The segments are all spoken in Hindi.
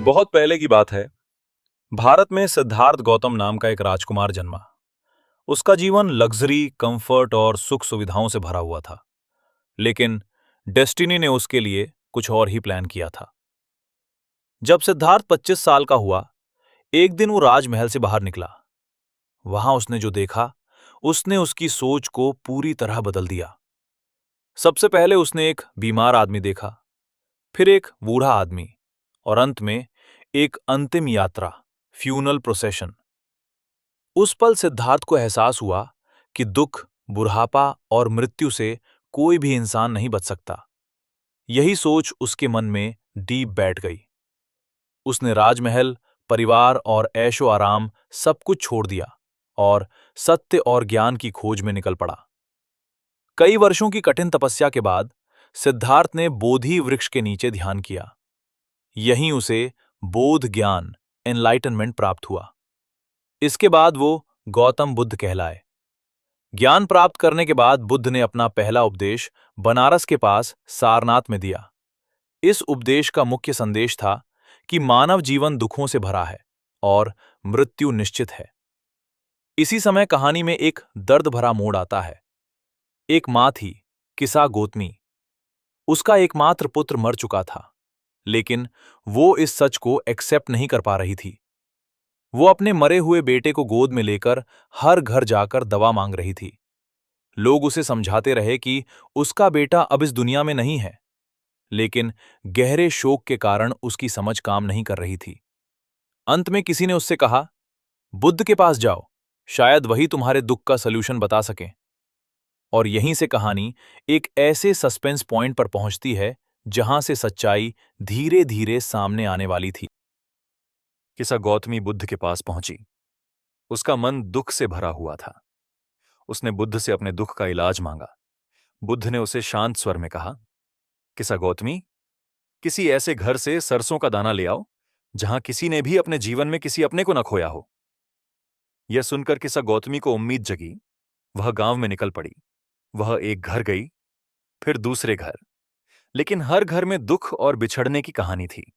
बहुत पहले की बात है। भारत में सिद्धार्थ गौतम नाम का एक राजकुमार जन्मा। उसका जीवन लग्जरी, कंफर्ट और सुख सुविधाओं से भरा हुआ था। लेकिन डेस्टिनी ने उसके लिए कुछ और ही प्लान किया था। जब सिद्धार्थ 25 साल का हुआ, एक दिन वो राजमहल से बाहर निकला। वहां उसने जो देखा, उसने उसकी सोच को पूरी तरह बदल दिया। सबसे पहले उसने एक बीमार आदमी देखा, फिर एक बूढ़ा आदमी, और अंत में एक अंतिम यात्रा, फ्यूनल प्रोसेशन। उस पल सिद्धार्थ को एहसास हुआ कि दुख, बुढ़ापा और मृत्यु से कोई भी इंसान नहीं बच सकता। यही सोच उसके मन में डीप बैठ गई। उसने राजमहल, परिवार और ऐशो आराम सब कुछ छोड़ दिया और सत्य और ज्ञान की खोज में निकल पड़ा। कई वर्षों की कठिन तपस्या के बाद सिद्धार्थ ने बोधि वृक्ष के नीचे ध्यान किया। यहीं उसे बोध ज्ञान, एनलाइटनमेंट प्राप्त हुआ। इसके बाद वो गौतम बुद्ध कहलाए। ज्ञान प्राप्त करने के बाद बुद्ध ने अपना पहला उपदेश बनारस के पास सारनाथ में दिया। इस उपदेश का मुख्य संदेश था कि मानव जीवन दुखों से भरा है और मृत्यु निश्चित है। इसी समय कहानी में एक दर्द भरा मोड़ आता है। एक मां थी, किसा गौतमी। उसका एकमात्र पुत्र मर चुका था, लेकिन वो इस सच को एक्सेप्ट नहीं कर पा रही थी। वो अपने मरे हुए बेटे को गोद में लेकर हर घर जाकर दवा मांग रही थी। लोग उसे समझाते रहे कि उसका बेटा अब इस दुनिया में नहीं है, लेकिन गहरे शोक के कारण उसकी समझ काम नहीं कर रही थी। अंत में किसी ने उससे कहा, बुद्ध के पास जाओ, शायद वही तुम्हारे दुख का सलूशन बता सकें। और यहीं से कहानी एक ऐसे सस्पेंस पॉइंट पर पहुंचती है जहां से सच्चाई धीरे धीरे सामने आने वाली थी। किसा गौतमी बुद्ध के पास पहुंची। उसका मन दुख से भरा हुआ था। उसने बुद्ध से अपने दुख का इलाज मांगा। बुद्ध ने उसे शांत स्वर में कहा, किसा गौतमी, किसी ऐसे घर से सरसों का दाना ले आओ जहां किसी ने भी अपने जीवन में किसी अपने को न खोया हो। यह सुनकर किसा गौतमी को उम्मीद जगी। वह गांव में निकल पड़ी। वह एक घर गई, फिर दूसरे घर। लेकिन हर घर में दुख और बिछड़ने की कहानी थी।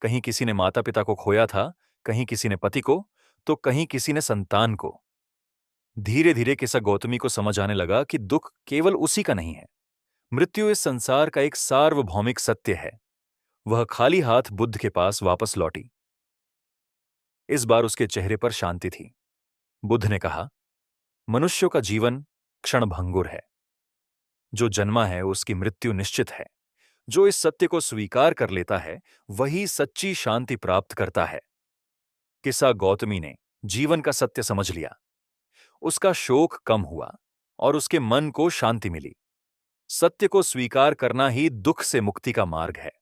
कहीं किसी ने माता पिता को खोया था, कहीं किसी ने पति को, तो कहीं किसी ने संतान को। धीरे धीरे किसा गौतमी को समझ आने लगा कि दुख केवल उसी का नहीं है। मृत्यु इस संसार का एक सार्वभौमिक सत्य है। वह खाली हाथ बुद्ध के पास वापस लौटी। इस बार उसके चेहरे पर शांति थी। बुद्ध ने कहा, मनुष्यों का जीवन क्षणभंगुर है। जो जन्मा है उसकी मृत्यु निश्चित है। जो इस सत्य को स्वीकार कर लेता है वही सच्ची शांति प्राप्त करता है। किसा गौतमी ने जीवन का सत्य समझ लिया। उसका शोक कम हुआ और उसके मन को शांति मिली। सत्य को स्वीकार करना ही दुख से मुक्ति का मार्ग है।